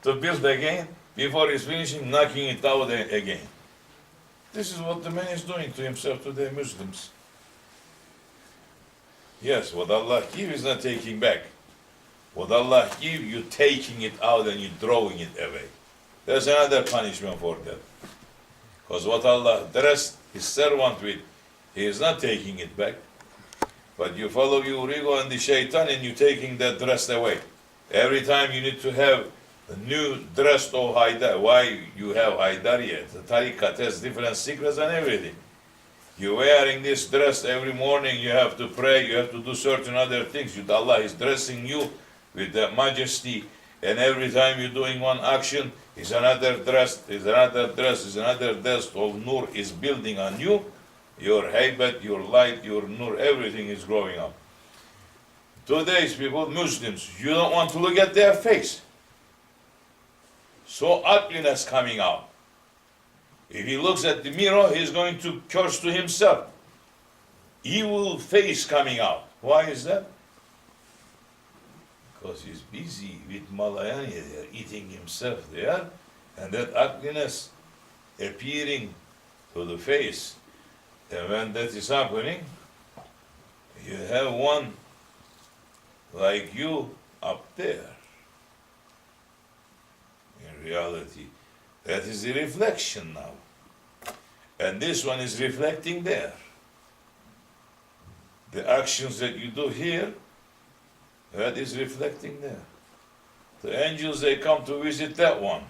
to build again, before he's finishing, knocking it out again. This is what the man is doing to himself today, Muslims. Yes, what Allah gives is not taking back. What Allah gives, you taking it out and you throwing it away. There's another punishment for that. Because what Allah dressed his servant with, he is not taking it back. But you follow your ego and the shaitan and you're taking that dress away. Every time you need to have a new dress or haidar. Why you have haidar yet? The tariqat has different secrets and everything. You're wearing this dress every morning, you have to pray, you have to do certain other things. Allah is dressing you with that majesty, and every time you're doing one action, is another dress, is another dress, is another dress of nur is building on you. Your haybat, your light, your nur, everything is growing up. Today's people, Muslims, you don't want to look at their face. So ugliness coming out. If he looks at the mirror, he's going to curse to himself. Evil face coming out. Why is that? Because he's busy with malayani there, eating himself there, and that ugliness appearing to the face. And when that is happening, you have one like you up there. In reality, that is the reflection now. And this one is reflecting there. The actions that you do here, that is reflecting there. The angels, they come to visit that one.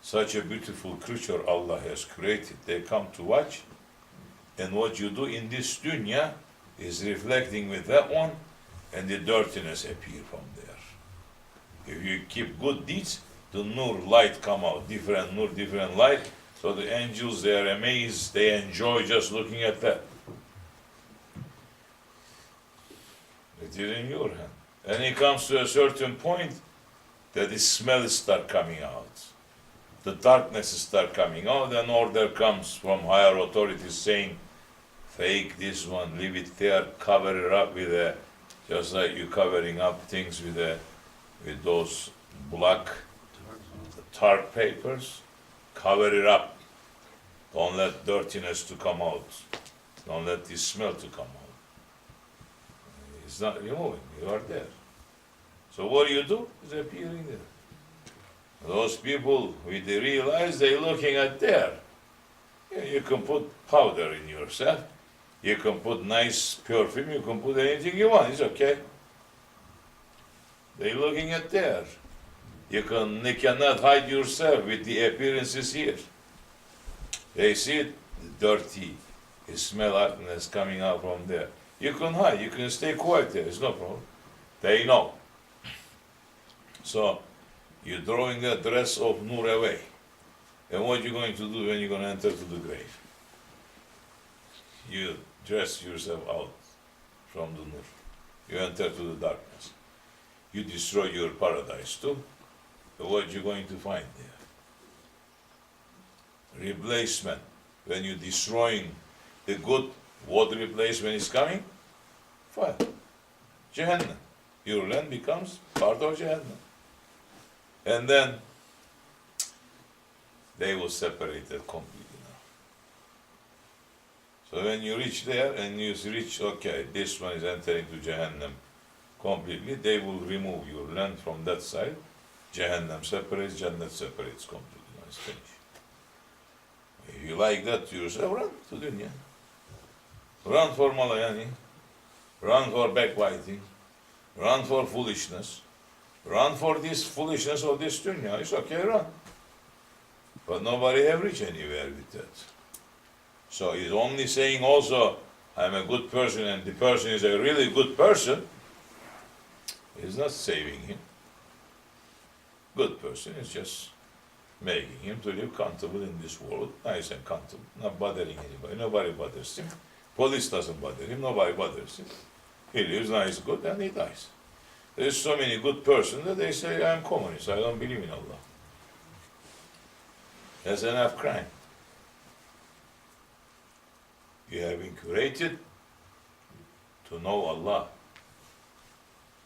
Such a beautiful creature Allah has created. They come to watch. And what you do in this dunya is reflecting with that one, and the dirtiness appear from there. If you keep good deeds, the nur light come out, different nur, different light. So the angels, they are amazed, they enjoy just looking at that. It is in your hand. And it comes to a certain point that the smells start coming out. The darkness start coming out, and order comes from higher authorities saying, fake this one, leave it there, cover it up with a, just like you covering up things with those black tar papers, cover it up. Don't let dirtiness to come out. Don't let the smell to come out. It's not removing, you are there. So what do? It's appearing there. Those people, when they realize they're looking at there, you can put powder in yourself, you can put nice perfume, you can put anything you want, it's okay. They're looking at there. You cannot hide yourself with the appearances here. They see it, dirty, the smell ugliness coming out from there. You can hide, you can stay quiet there, it's no problem. They know. So, you're throwing that dress of nur away. And what you're going to do when you're going to enter to the grave? You dress yourself out from the nur. You enter to the darkness. You destroy your paradise too. So what you're going to find there? Replacement. When you're destroying the good, what replacement is coming? Fire. Jahannam. Your land becomes part of Jahannam. And then they will separate it completely now. So when you reach there and you reach, okay, this one is entering to Jahannam completely, they will remove your land from that side. Jahannam separates, Jannat separates completely. Now it's finished. If you like that to yourself, run to dunya. Run for malayani. Run for backbiting. Run for foolishness. Run for this foolishness of this dunya. It's okay, run. But nobody have reached anywhere with that. So he's only saying also, I'm a good person and the person is a really good person. He's not saving him. Good person is just making him to live comfortable in this world, nice and comfortable, not bothering anybody. Nobody bothers him. Police doesn't bother him. Nobody bothers him. He lives nice, good, and he dies. There's so many good persons that they say, I'm communist, I don't believe in Allah. That's enough crime. You have been created to know Allah.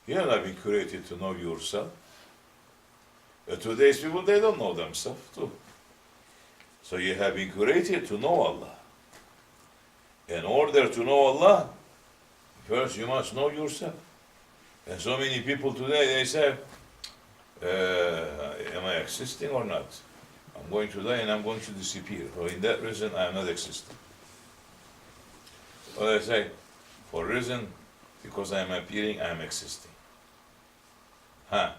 You have not been created to know yourself. Today's people, they don't know themselves too. So you have been created to know Allah. In order to know Allah, first you must know yourself. And so many people today, they say, am I existing or not? I'm going to die and I'm going to disappear. So in that reason, I am not existing. Or they say, for reason, because I am appearing, I am existing. Huh?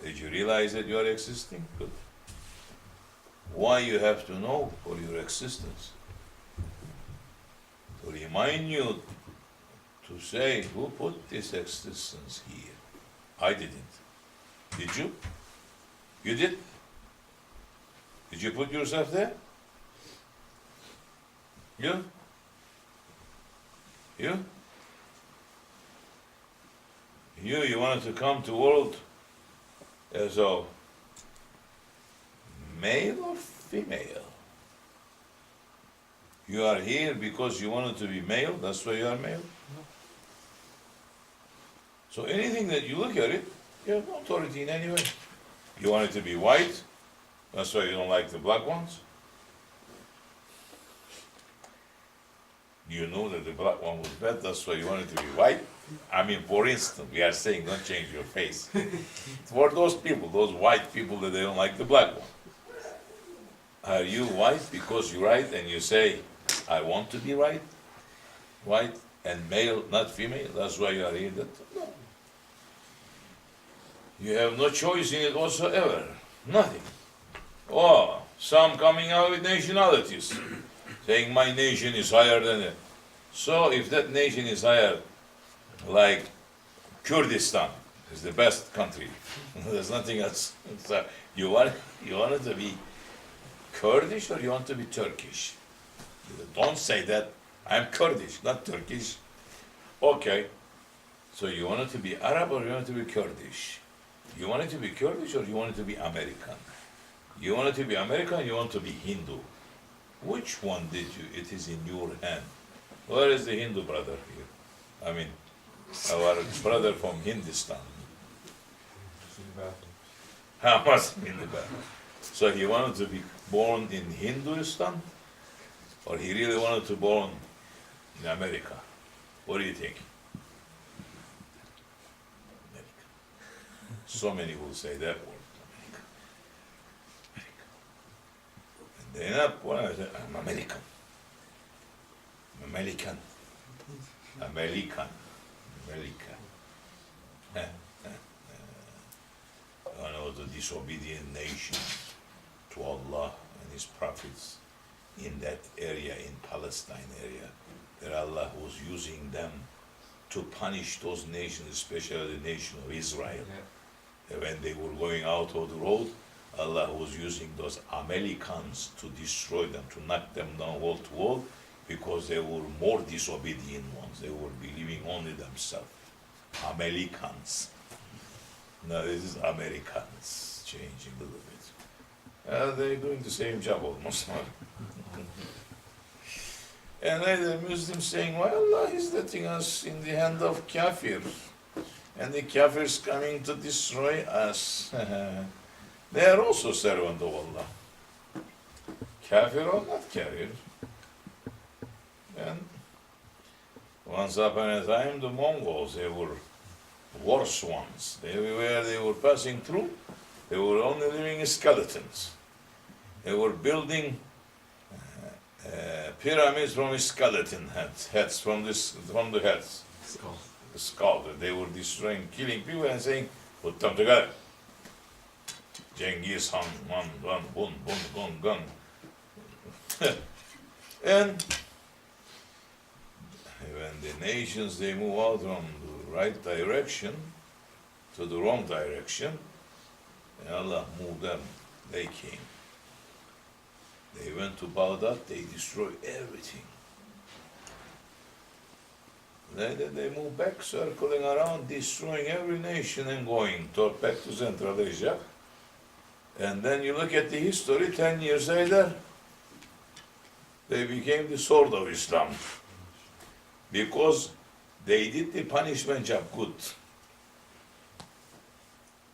Did you realize that you are existing? Good. Why you have to know for your existence? To remind you to say, who put this existence here? I didn't. Did you? You did? Did you put yourself there? You? You? You wanted to come to world as a male or female? You are here because you wanted to be male, that's why you are male? No. So anything that you look at it, you have no authority in any way. You want it to be white, that's why you don't like the black ones? You know that the black one was bad, that's why you want it to be white? I mean, for instance, we are saying don't change your face. For those people, those white people that they don't like the black one. Are you white because you're right and you say, I want to be right? White and male, not female, that's why you are here? No. You have no choice in it whatsoever. Nothing. Oh, some coming out with nationalities, saying my nation is higher than it. So if that nation is higher, like Kurdistan is the best country, there's nothing else. So you want it to be Kurdish or you want to be Turkish? Don't say that. I'm Kurdish, not Turkish. Okay. So you want it to be Arab or you want it to be Kurdish? You want it to be Kurdish or you want it to be American? You want it to be American, you want to be Hindu. Which one did you? It is in your hand. Where is the Hindu brother here? I mean, our brother from Hindustan. How much in the bathroom? So he wanted to be born in Hindustan, or he really wanted to be born in America? What do you think? America. So many will say that word, America. And they're not born, I'm American. I'm American. American. America. One of the disobedient nation to Allah and His prophets in that area, in Palestine area, that Allah was using them to punish those nations, especially the nation of Israel. Yeah. When they were going out of the road, Allah was using those Americans to destroy them, to knock them down wall to wall, because they were more disobedient ones. They were believing only themselves. Americans. Now this is Americans, changing a little bit. They're doing the same job almost. And then the Muslims saying, well, Allah is letting us in the hand of kafir. And the kafir is coming to destroy us. They are also servant of Allah. Kafir or not kafir. And once upon a time, the Mongols, they were worse ones. Everywhere they were passing through, they were only living in skeletons. They were building pyramids from skeleton heads from the heads. Skull. The skull. They were destroying, killing people and saying, put them together. Genghis Han, gun. And when the nations, they move out from the right direction to the wrong direction, and Allah moved them, they came. They went to Baghdad, they destroyed everything. Then they moved back, circling around, destroying every nation and going back to Central Asia. And then you look at the history, 10 years later, they became the sword of Islam. Because they did the punishment job good.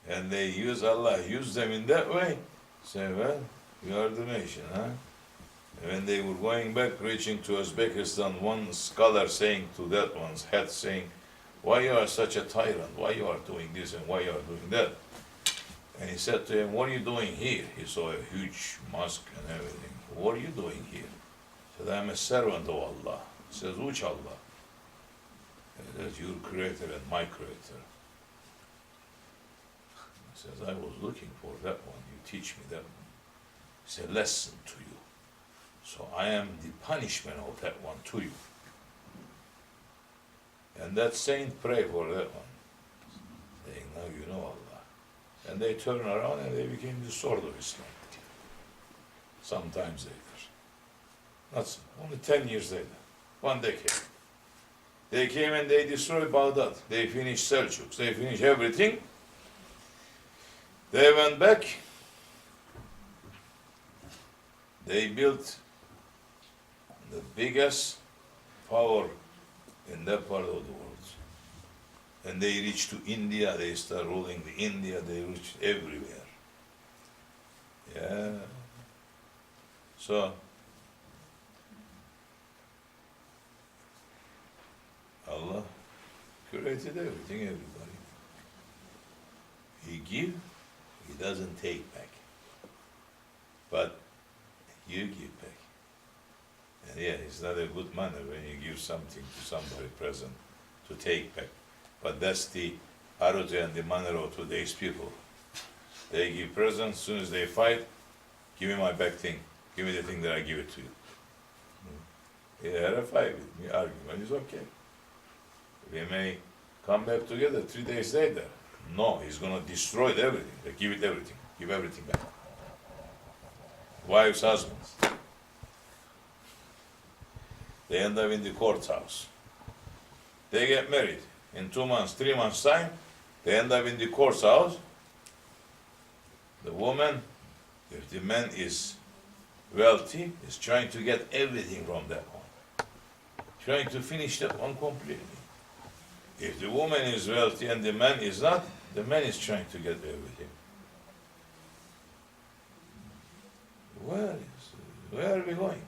And they use Allah, use them in that way. Say, well, you are the nation, huh? And when they were going back, reaching to Uzbekistan, one scholar saying to that one's head, saying, why you are such a tyrant? Why you are doing this and why you are doing that? And he said to him, what are you doing here? He saw a huge mosque and everything. What are you doing here? He said, I'm a servant of Allah. He says, which Allah? He says, your creator and my creator. He says, I was looking for that one. You teach me that one. It's a lesson to you. So I am the punishment of that one to you. And that saint pray for that one, saying, now you know Allah. And they turn around and they became the sword of Islam. Sometimes later. Not only 10 years later. 1 decade. They came and they destroyed Baghdad. They finished Seljuks. They finished everything. They went back. They built the biggest power in that part of the world. And they reached to India, they start ruling the India, they reached everywhere. Yeah. So, Allah created everything, everybody. He give, He doesn't take back. But you give back. And yeah, it's not a good manner when you give something to somebody present to take back. But that's the attitude and the manner of today's people. They give presents, as soon as they fight, give me my back thing. Give me the thing that I give it to you. He had a fight with me, argument is okay. We may come back together 3 days later. No, he's going to destroy everything. They give it everything. Give everything back. Wives, husbands. They end up in the courthouse. They get married. In 2 months, 3 months' time, they end up in the courthouse. The woman, if the man is wealthy, is trying to get everything from that one. Trying to finish that one completely. If the woman is wealthy and the man is not, the man is trying to get everything. Where are we going?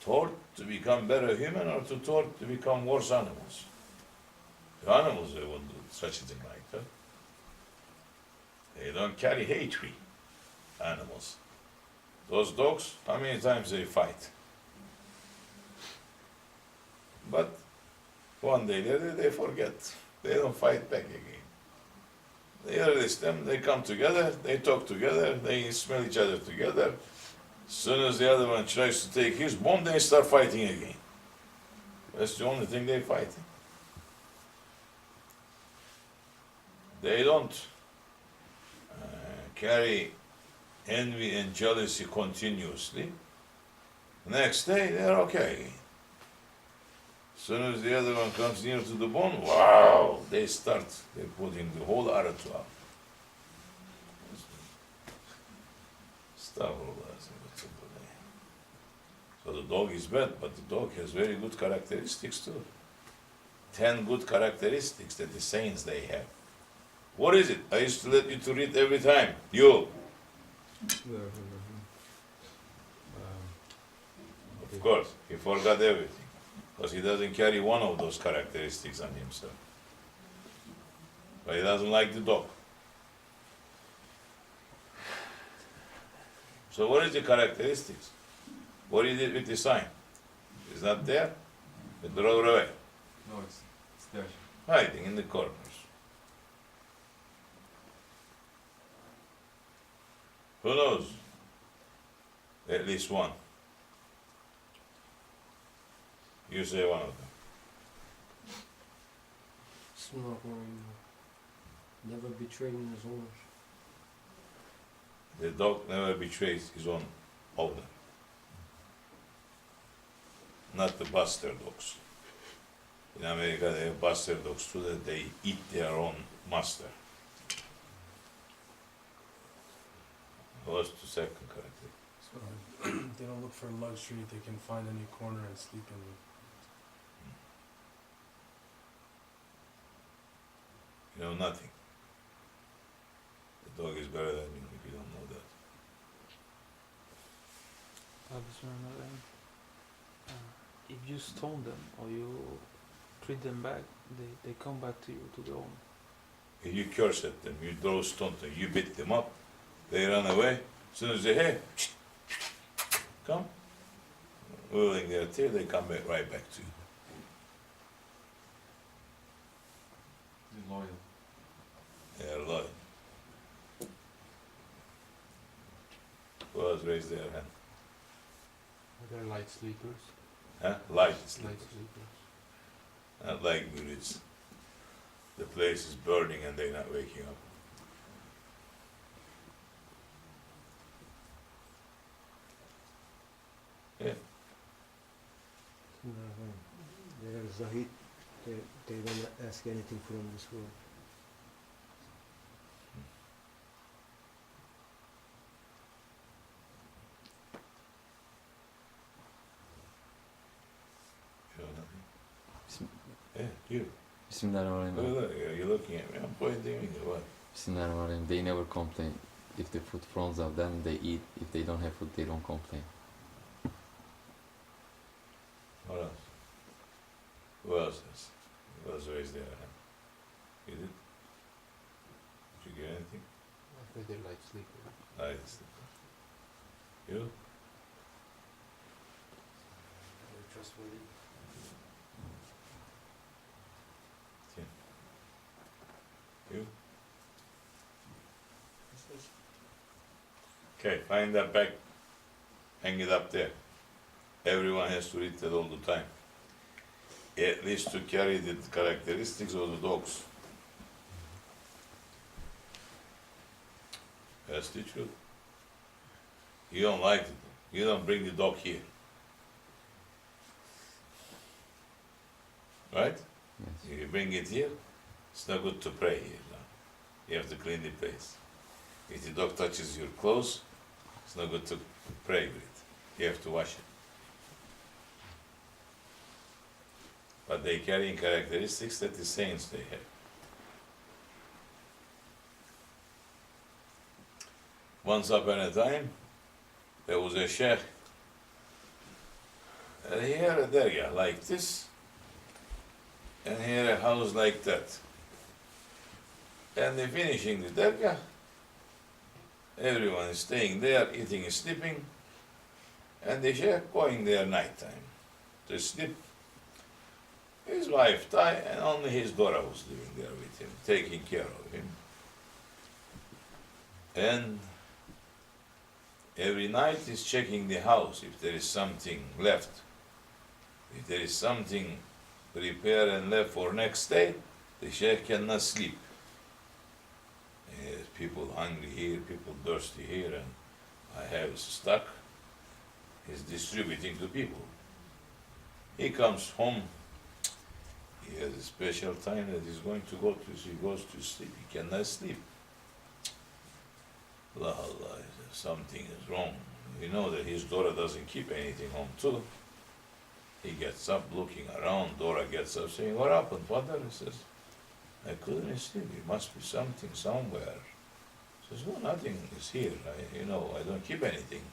Taught to become better human or taught to become worse animals? The animals, they won't do such a thing like that. They don't carry hatred, animals. Those dogs, how many times they fight? But one day later they forget. They don't fight back again. They release them, they come together, they talk together, they smell each other together. As soon as the other one tries to take his bone, they start fighting again. That's the only thing they fight. They don't carry envy and jealousy continuously. Next day, they're okay again. As soon as the other one comes near to the bone, wow, they're putting the whole attitude out. So the dog is bad, but the dog has very good characteristics too. 10 good characteristics that the saints they have. What is it? I used to let you to read every time. You. Of course, he forgot everything. Because he doesn't carry one of those characteristics on himself. But he doesn't like the dog. So what is the characteristics? What is it with the sign? It's not there? It drove away. No, it's there. Hiding in the corners. Who knows? At least one. You say one of them. Never betraying his owners. The dog never betrays his own owner. Not the buster dogs. In America they have buster dogs too, that they eat their own master. What's the second character? So, they don't look for luxury, they can find any corner and sleep in it. You know nothing. Bismillah. If you stone them or you treat them back, they come back to you, to their own. If you curse at them, you throw stones at them, you beat them up, they run away. As soon as they hear, come, whirling their tail, they come back right back to you. They're loyal. They are loyal. Who else raised their hand? They're light sleepers. Huh? Light Light sleepers. sleepers. Not like murids. The place is burning and they're not waking up. Yeah. They are Zahid, they don't ask anything from this world. You know nothing? Bism- Yeah, you. Bismillahirrahmanirrahim. Look, you're looking at me. I'm pointing at you. What? Bismillahirrahmanirrahim. They never complain. If the food frowns at them, they eat. If they don't have food, they don't complain. What else? Who else has? Who else raised their hand? You did? Did you get anything? I think they're light sleepers. Light sleeper. You? They're trustworthy. You? Okay, find that back. Hang it up there. Everyone has to read that all the time. At least to carry the characteristics of the dogs. That's the truth. You don't like it. You don't bring the dog here. Right? Yes. If you bring it here, it's not good to pray here now. You have to clean the place. If the dog touches your clothes, it's not good to pray with it. You have to wash it. But they carry characteristics that the saints they have. Once upon a time, there was a Shaykh, and he had a dergah like this, and he had a house like that. And they're finishing the dergah, everyone is staying there, eating and sleeping, and the Shaykh going there nighttime to sleep. His wife died, and only his daughter was living there with him, taking care of him. And every night he's checking the house if there is something left. If there is something prepared and left for next day, the Shaykh cannot sleep. People hungry here, people thirsty here, and I have stock. He's distributing to people. He comes home. He has a special time that he's going to go to. He goes to sleep. He cannot sleep. Allah, Allah, something is wrong. We know that his daughter doesn't keep anything home too. He gets up looking around. Dora gets up saying, "What happened, father?" He says, "I couldn't sleep. It must be something somewhere." He says, "No, nothing is here. I don't keep anything."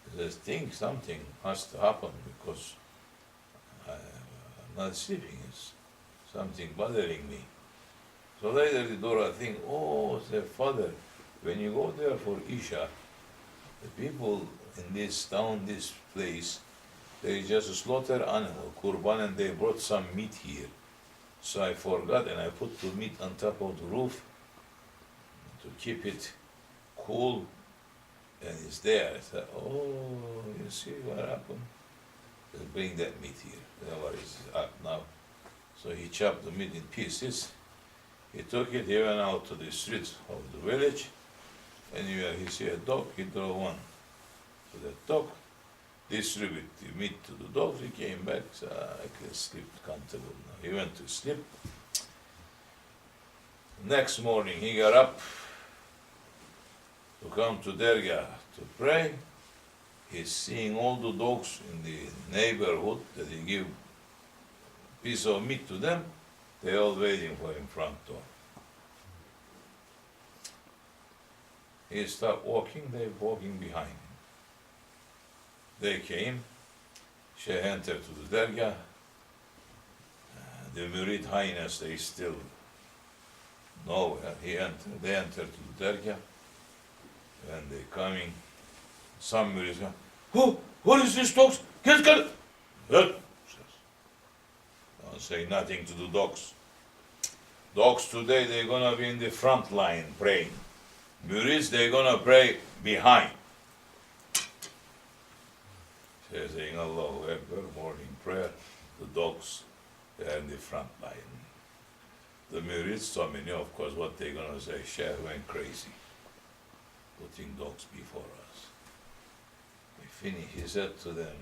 He says, "Think something must happen because I'm not sleeping. It's something bothering me." So later the Dora think, "Oh, the father, when you go there for Isha, the people in this town, this place, they just slaughter animal, kurban, and they brought some meat here. So I forgot and I put the meat on top of the roof to keep it cool, and it's there." I said, "Oh, you see what happened? Let's bring that meat here. What is up now?" So he chopped the meat in pieces. He took it, he went out to the streets of the village, and where he see a dog, he threw one to the dog, distribute the meat to the dogs. He came back, said, "I can sleep comfortable now." He went to sleep. Next morning he got up to come to Dergah to pray. He's seeing all the dogs in the neighborhood that he give piece of meat to them. They all waiting for him front door. He stopped walking, they walking behind him. They came, Shaykh entered to the dergah, the Murid Highness, they still nowhere. They entered to the dergah, and they coming, some Murids go, "Who? What is this dogs? Get! Don't say nothing to the dogs. Dogs today, they're gonna be in the front line praying. Murids, they're gonna pray behind. They're saying Allahu Akbar, morning prayer. The dogs, they're in the front line. The Murids, so many, of course, what they're gonna say, Shaykh went crazy, putting dogs before us. He finished, he said to them,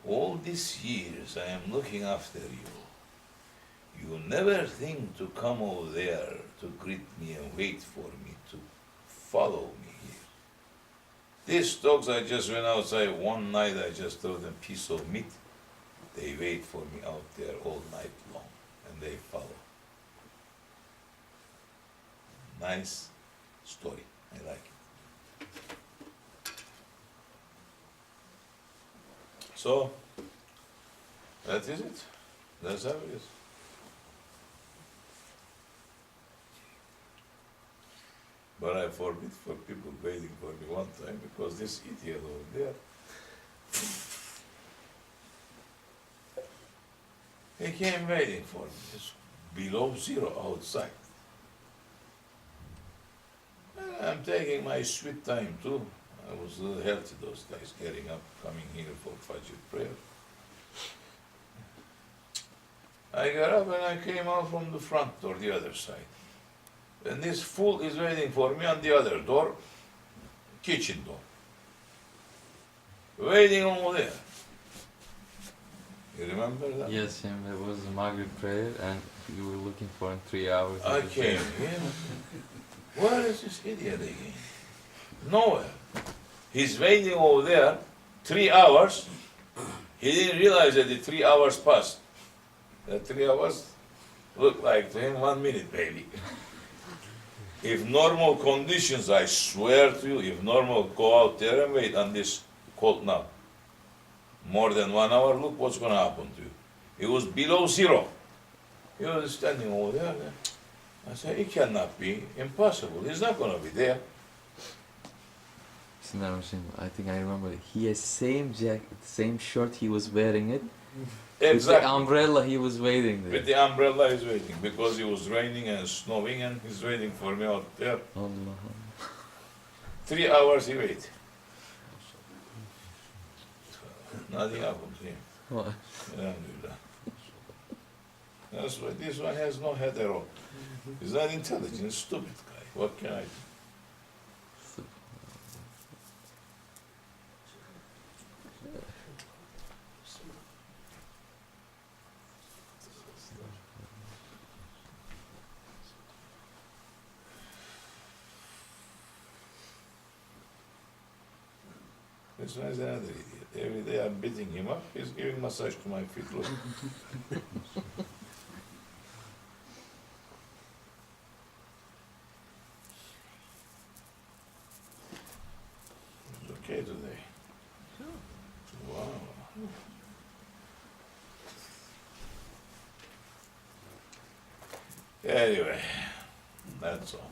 all these years I am looking after you. You never think to come over there to greet me and wait for me, to follow me here. These dogs, I just went outside one night, I just threw them a piece of meat. They wait for me out there all night long, and they follow. Nice story, I like it. So, that is it. That's how it is. But I forbid for people waiting for me one time because this idiot over there, he came waiting for me. It's below zero outside. And I'm taking my sweet time too. I was a little healthy those days, getting up, coming here for Fajr prayer. I got up and I came out from the front door, the other side. And this fool is waiting for me on the other door, kitchen door. Waiting over there. You remember that? Yes, Shem, it was Maghrib prayer and you were looking for him 3 hours. I came here. Where is this idiot again? Nowhere. He's waiting over there 3 hours. He didn't realize that the 3 hours passed. That 3 hours looked like to him 1 minute, baby. If normal conditions, I swear to you, if normal, go out there and wait on this cold now. More than 1 hour, look what's going to happen to you. It was below zero. He was standing over there. I said, it cannot be, impossible. He's not going to be there. I think I remember. He has same jacket, same shirt. He was wearing it. Exactly. With the umbrella, he was waiting there. With the umbrella, he's waiting because it was raining and snowing, and he's waiting for me out there. Allah. 3 hours he waited. Nothing happened to him. What? Alhamdulillah. That's why this one has no head at all. He's not intelligent, stupid guy. What can I do? This one is another idiot. Every day I'm beating him up, he's giving massage to my feet. Look. It's okay today. Wow. Anyway, that's all.